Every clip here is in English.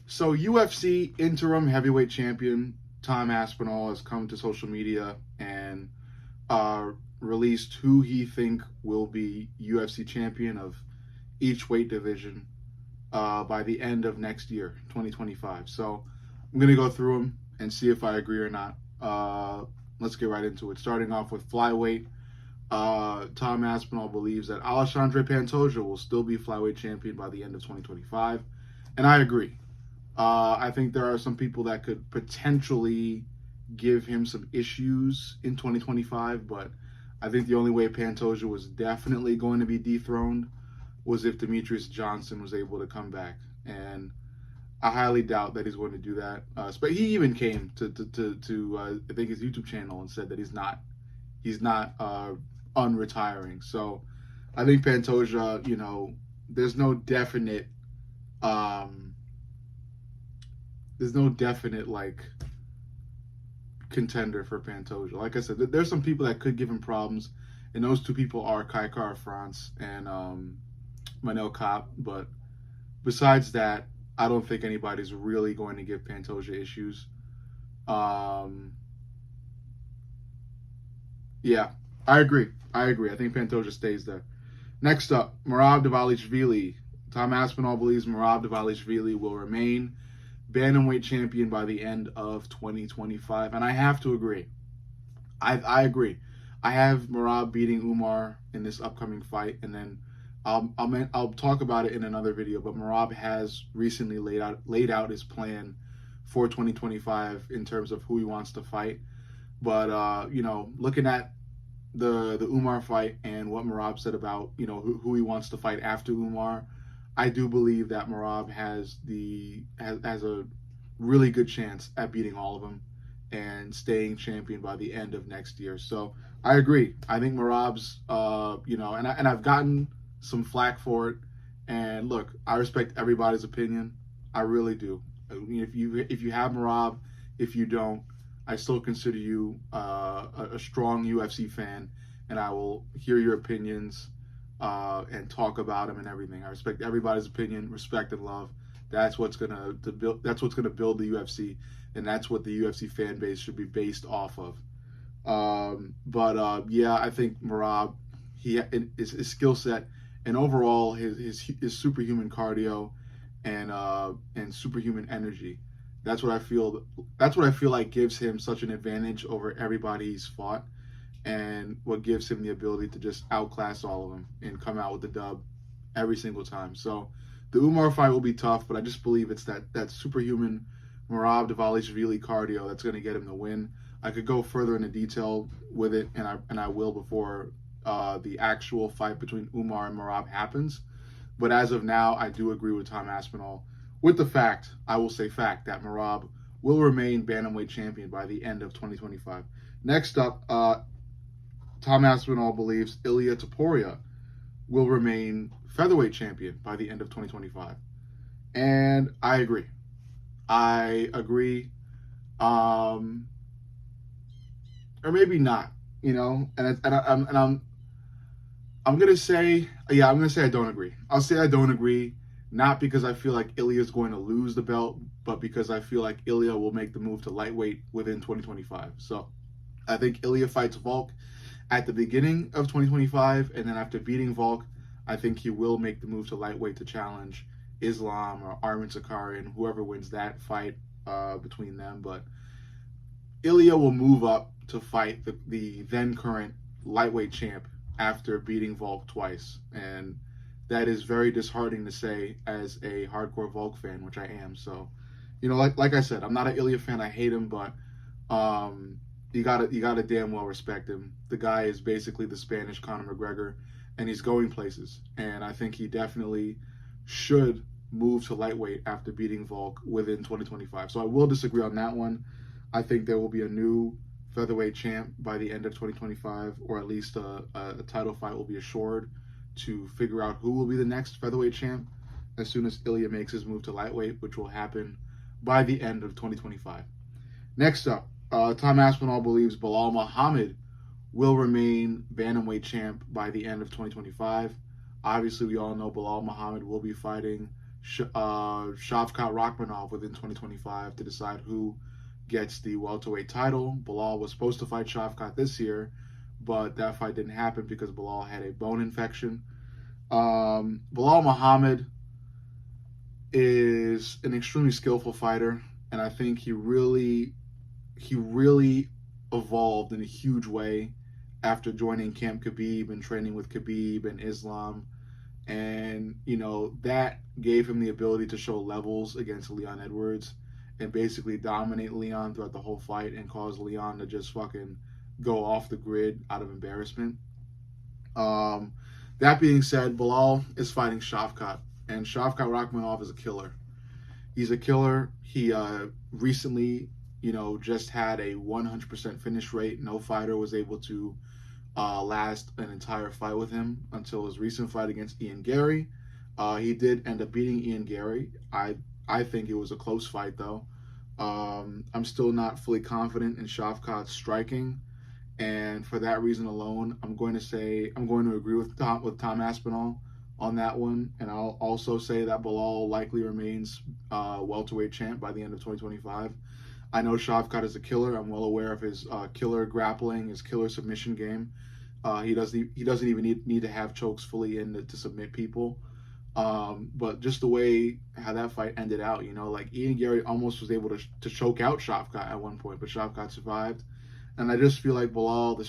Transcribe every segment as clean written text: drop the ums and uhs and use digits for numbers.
So UFC interim heavyweight champion Tom Aspinall has come to social media and released who he think will be UFC champion of each weight division by the end of next year, 2025. So I'm gonna go through them and see if I agree or not. Let's get right into it. Starting off with flyweight, Tom Aspinall believes that Alexandre Pantoja will still be flyweight champion by the end of 2025, and I agree. I think there are some people that could potentially give him some issues in 2025, but I think the only way Pantoja was definitely going to be dethroned was if Demetrius Johnson was able to come back, and I highly doubt that he's going to do that. But he even came to I think his YouTube channel and said that he's not unretiring. So I think Pantoja, there's no definite like contender for Pantoja. Like I said, there's some people that could give him problems, and those two people are Kai Kara France and Manel Kape. But besides that, I don't think anybody's really going to give Pantoja issues. Yeah, I agree. I think Pantoja stays there. Next up, Merab Dvalishvili. Tom Aspinall believes Merab Dvalishvili will remain bantamweight champion by the end of 2025, and I have to agree. I agree. I have Merab beating Umar in this upcoming fight, and then I'll talk about it in another video. But Merab has recently laid out his plan for 2025 in terms of who he wants to fight. But looking at the Umar fight and what Merab said about who he wants to fight after Umar, I do believe that Merab has a really good chance at beating all of them and staying champion by the end of next year. So I agree. I think Merab's, and I've gotten some flack for it. And look, I respect everybody's opinion. I really do. I mean, if you have Merab, if you don't, I still consider you a strong UFC fan, and I will hear your opinions and talk about them and everything. I respect everybody's opinion, respect and love. That's what's gonna build. That's what's gonna build the UFC, and that's what the UFC fan base should be based off of. Yeah, I think Merab, his skill set and overall his superhuman cardio and superhuman energy. That's what I feel. That's what I feel like gives him such an advantage over everybody he's fought, and what gives him the ability to just outclass all of them and come out with the dub every single time. So the Umar fight will be tough, but I just believe it's that superhuman Merab Dvalishvili cardio that's going to get him the win. I could go further into detail with it, and I will before the actual fight between Umar and Merab happens. But as of now, I do agree with Tom Aspinall with the fact, I will say fact, that Merab will remain bantamweight champion by the end of 2025. Next up, Tom Aspinall believes Ilia Topuria will remain featherweight champion by the end of 2025. And I agree. Or maybe not, I'm gonna say, I don't agree. I'll say I don't agree, not because I feel like Ilya is going to lose the belt, but because I feel like Ilya will make the move to lightweight within 2025. So I think Ilya fights Volk at the beginning of 2025, and then after beating Volk, I think he will make the move to lightweight to challenge Islam or Arman Sakarian, whoever wins that fight between them. But Ilya will move up to fight the then current lightweight champ after beating Volk twice, and that is very disheartening to say as a hardcore Volk fan, which I am. So, like I said, I'm not an Ilya fan. I hate him, but you gotta damn well respect him. The guy is basically the Spanish Conor McGregor, and he's going places. And I think he definitely should move to lightweight after beating Volk within 2025. So I will disagree on that one. I think there will be a new featherweight champ by the end of 2025, or at least a title fight will be assured to figure out who will be the next featherweight champ as soon as Ilya makes his move to lightweight, which will happen by the end of 2025. Next up, Tom Aspinall believes Belal Muhammad will remain bantamweight champ by the end of 2025. Obviously, we all know Belal Muhammad will be fighting Shavkat Rakhmonov within 2025 to decide who gets the welterweight title. Bilal was supposed to fight Shavkat this year, but that fight didn't happen because Bilal had a bone infection. Bilal Muhammad is an extremely skillful fighter, and I think he really evolved in a huge way after joining Camp Khabib and training with Khabib and Islam. And, that gave him the ability to show levels against Leon Edwards and basically dominate Leon throughout the whole fight and cause Leon to just fucking go off the grid out of embarrassment. That being said, Bilal is fighting Shavkat, and Shavkat Rakhmonov is a killer. He's a killer. He recently, just had a 100% finish rate. No fighter was able to last an entire fight with him until his recent fight against Ian Gary. He did end up beating Ian Gary. I think it was a close fight, though. I'm still not fully confident in Shavkat's striking, and for that reason alone, I'm going to agree with Tom Aspinall on that one, and I'll also say that Bilal likely remains welterweight champ by the end of 2025. I know Shavkat is a killer. I'm well aware of his killer grappling, his killer submission game. He doesn't even need to have chokes fully in to submit people. But just the way how that fight ended out, like Ian Gary almost was able to choke out Shavkat at one point, but Shavkat survived. And I just feel like Bilal's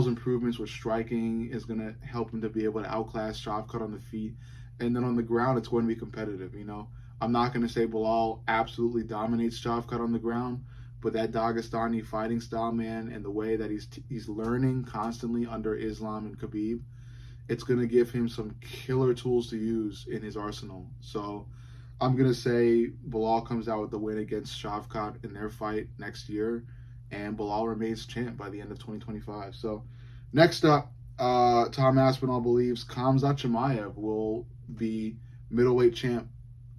improvements with striking is going to help him to be able to outclass Shavkat on the feet. And then on the ground, it's going to be competitive, I'm not going to say Bilal absolutely dominates Shavkat on the ground, but that Dagestani fighting style, man, and the way that he's learning constantly under Islam and Khabib, it's going to give him some killer tools to use in his arsenal. So I'm going to say Bilal comes out with the win against Shavkat in their fight next year, and Bilal remains champ by the end of 2025. So next up, Tom Aspinall believes Khamzat Chimaev will be middleweight champ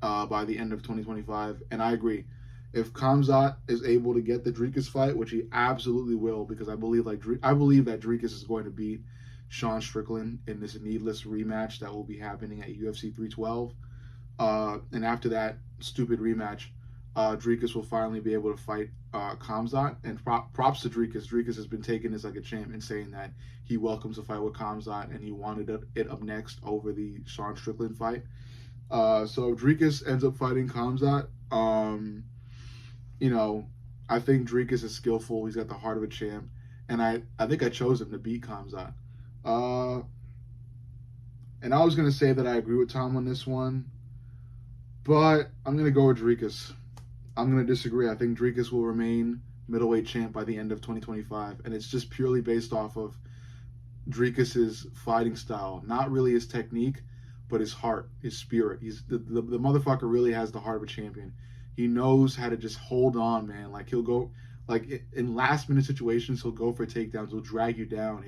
by the end of 2025, and I agree. If Khamzat is able to get the Dricus fight, which he absolutely will, because I believe that Dricus is going to beat Sean Strickland in this needless rematch that will be happening at UFC 312. And after that stupid rematch, Dricus will finally be able to fight Khamzat. And props to Dricus. Dricus has been taken as like a champ and saying that he welcomes a fight with Khamzat and he wanted it up next over the Sean Strickland fight. So if Dricus ends up fighting Khamzat, I think Dricus is skillful. He's got the heart of a champ. And I think I chose him to beat Khamzat. And I was going to say that I agree with Tom on this one, but I'm going to go with Dricus. I'm going to disagree. I think Dricus will remain middleweight champ by the end of 2025. And it's just purely based off of Dricus's fighting style. Not really his technique, but his heart, his spirit. He's the motherfucker really has the heart of a champion. He knows how to just hold on, man. Like he'll go, like in last minute situations, he'll go for takedowns. He'll drag you down.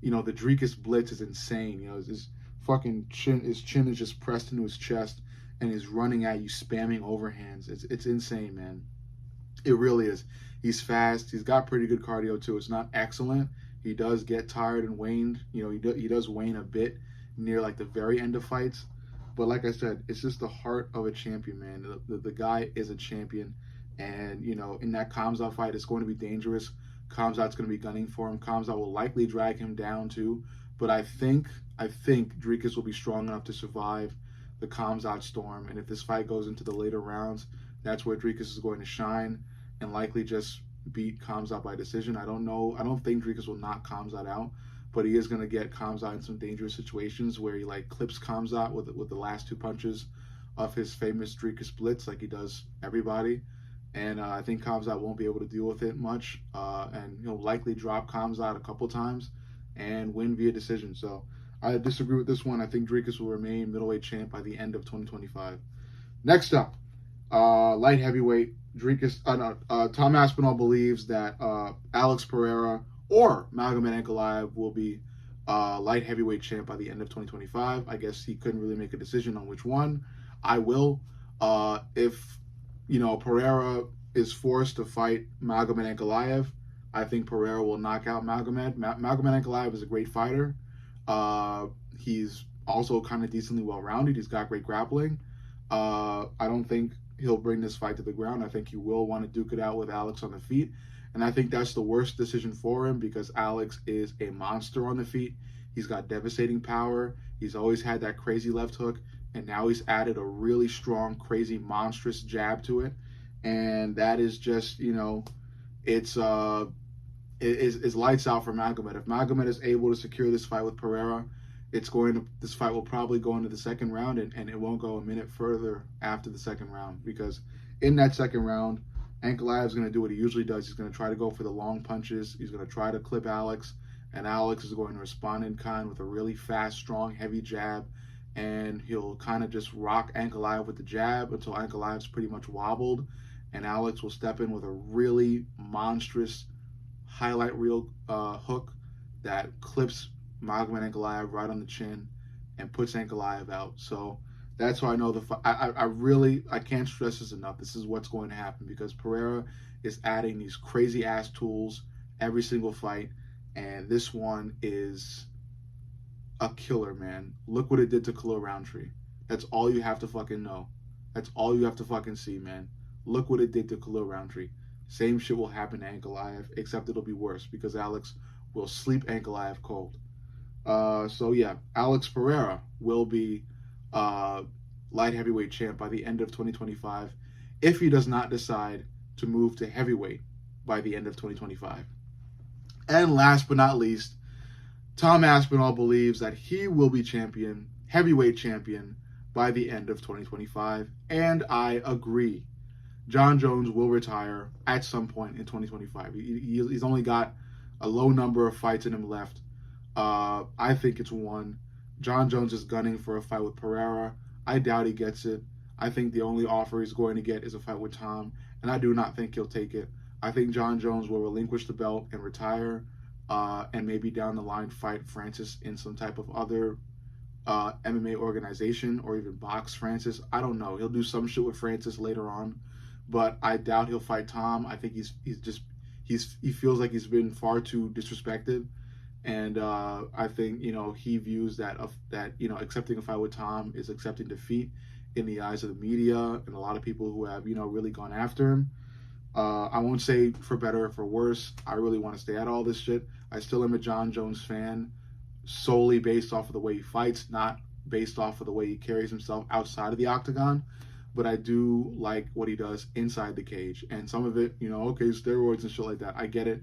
The Dricus blitz is insane. His fucking chin is just pressed into his chest, and he's running at you, spamming overhands. It's insane, man. It really is. He's fast. He's got pretty good cardio too. It's not excellent. He does get tired and waned. He does wane a bit near like the very end of fights. But like I said, it's just the heart of a champion, man. The guy is a champion. And, in that Khamzat fight, it's going to be dangerous. Khamzat's going to be gunning for him. Khamzat will likely drag him down too. But I think Dricus will be strong enough to survive the Khamzat storm. And if this fight goes into the later rounds, that's where Dricus is going to shine and likely just beat Khamzat by decision. I don't know. I don't think Dricus will knock Khamzat out, but he is going to get Khamzat in some dangerous situations where he like clips Khamzat with the last two punches of his famous Dricus blitz, like he does everybody. And I think Khamzat won't be able to deal with it much, and he'll likely drop Khamzat a couple times and win via decision. So I disagree with this one. I think Dricus will remain middleweight champ by the end of 2025. Next up, light heavyweight. Tom Aspinall believes that Alex Pereira or Magomed Ankalaev will be light heavyweight champ by the end of 2025. I guess he couldn't really make a decision on which one. I will. If Pereira is forced to fight Magomed Ankalaev, I think Pereira will knock out Magomed. Magomed Ankalaev is a great fighter. He's also kind of decently well-rounded. He's got great grappling. I don't think he'll bring this fight to the ground. I think he will want to duke it out with Alex on the feet. And I think that's the worst decision for him because Alex is a monster on the feet. He's got devastating power. He's always had that crazy left hook. And now he's added a really strong, crazy, monstrous jab to it. And that is just, it's lights out for Magomed. If Magomed is able to secure this fight with Pereira, this fight will probably go into the second round, and it won't go a minute further after the second round, because in that second round, Ankalaev is going to do what he usually does. He's going to try to go for the long punches. He's going to try to clip Alex, and Alex is going to respond in kind with a really fast, strong, heavy jab, and he'll kind of just rock Ankalaev with the jab until Ankalaev's pretty much wobbled, and Alex will step in with a really monstrous highlight reel hook that clips Magomed Ankalaev right on the chin and puts Ankalaev out. So that's why I know I can't stress this enough. This is what's going to happen because Pereira is adding these crazy ass tools every single fight, and this one is a killer, man. Look what it did to Khalil Roundtree. That's all you have to fucking know. That's all you have to fucking see, man. Look what it did to Khalil Roundtree. Same shit will happen to Ankalaev, except it'll be worse because Alex will sleep Ankalaev cold. So yeah, Alex Pereira will be light heavyweight champ by the end of 2025 if he does not decide to move to heavyweight by the end of 2025. And last but not least, Tom Aspinall believes that he will be heavyweight champion by the end of 2025, and I agree. John Jones will retire at some point in 2025. He's only got a low number of fights in him left. I think it's one. John Jones is gunning for a fight with Pereira. I doubt he gets it. I think the only offer he's going to get is a fight with Tom, and I do not think he'll take it. I think John Jones will relinquish the belt and retire, and maybe down the line fight Francis in some type of other MMA organization or even box Francis. I don't know. He'll do some shit with Francis later on, but I doubt he'll fight Tom. I think he feels like he's been far too disrespected. And I think, he views that accepting a fight with Tom is accepting defeat in the eyes of the media and a lot of people who have, really gone after him. I won't say for better or for worse. I really want to stay out of all this shit. I still am a John Jones fan solely based off of the way he fights, not based off of the way he carries himself outside of the octagon. But I do like what he does inside the cage. And some of it, okay, steroids and shit like that. I get it.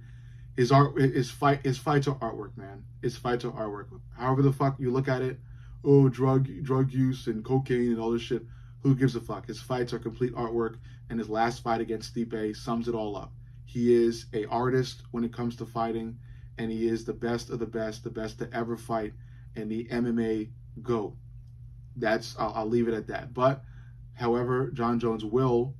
His fights are artwork, man. His fights are artwork. However the fuck you look at it, drug use and cocaine and all this shit, who gives a fuck? His fights are complete artwork, and his last fight against Stipe sums it all up. He is an artist when it comes to fighting, and he is the best of the best to ever fight in the MMA GOAT. I'll leave it at that. But however, John Jones will,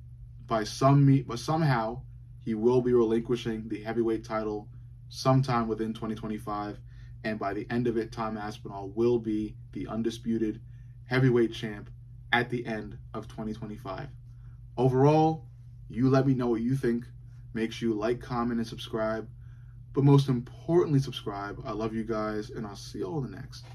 somehow, he will be relinquishing the heavyweight title sometime within 2025, and by the end of it, Tom Aspinall will be the undisputed heavyweight champ at the end of 2025. Overall, you let me know what you think. Make sure you like, comment, and subscribe. But most importantly, subscribe. I love you guys, and I'll see you all in the next.